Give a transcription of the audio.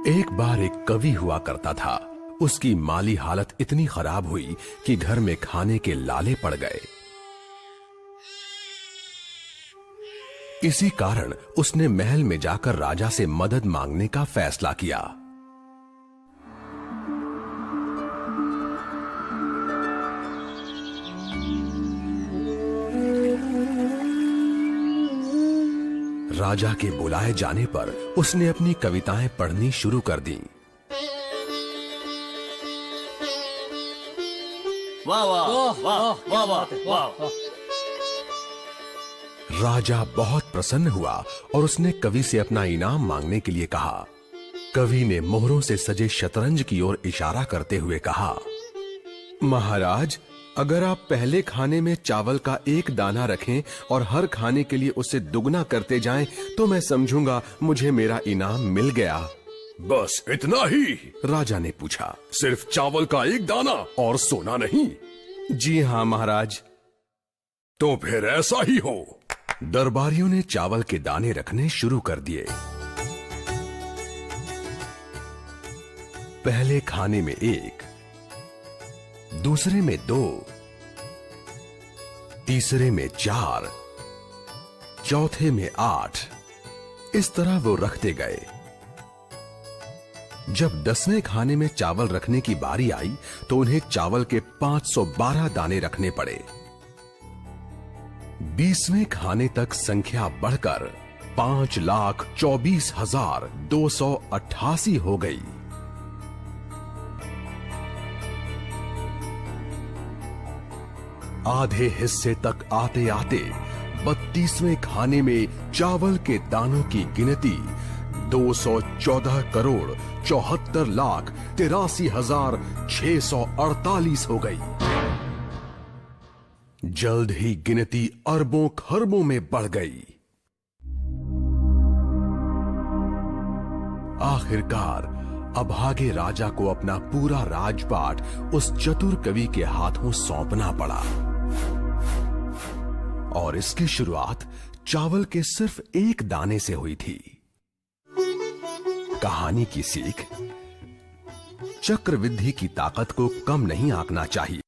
एक बार एक कवि हुआ करता था। उसकी माली हालत इतनी खराब हुई कि घर में खाने के लाले पड़ गए। इसी कारण उसने महल में जाकर राजा से मदद मांगने का फैसला किया। राजा के बुलाए जाने पर उसने अपनी कविताएं पढ़नी शुरू कर दी। वाह वाह वाह वाह वाह वाह। राजा बहुत प्रसन्न हुआ और उसने कवि से अपना इनाम मांगने के लिए कहा। कवि ने मोहरों से सजे शतरंज की ओर इशारा करते हुए कहा, महाराज, अगर आप पहले खाने में चावल का एक दाना रखें और हर खाने के लिए उसे दुगना करते जाएं, तो मैं समझूंगा मुझे मेरा इनाम मिल गया। बस इतना ही? राजा ने पूछा। सिर्फ चावल का एक दाना और सोना नहीं? जी हाँ महाराज। तो फिर ऐसा ही हो। दरबारियों ने चावल के दाने रखने शुरू कर दिए। पहले खाने में 1, दूसरे में 2, तीसरे में 4, चौथे में 8। इस तरह वो रखते गए। जब 10वें खाने में चावल रखने की बारी आई तो उन्हें चावल के 512 दाने रखने पड़े। 20वें खाने तक संख्या बढ़कर 5,24,288 हो गई। आधे हिस्से तक आते आते 32वें खाने में चावल के दानों की गिनती 214,74,83,648 हो गई। जल्द ही गिनती अरबों खरबों में बढ़ गई। आखिरकार अभागे राजा को अपना पूरा राजपाट उस चतुर कवि के हाथों सौंपना पड़ा। और इसकी शुरुआत चावल के सिर्फ एक दाने से हुई थी। कहानी की सीख: चक्रवृद्धि की ताकत को कम नहीं आंकना चाहिए।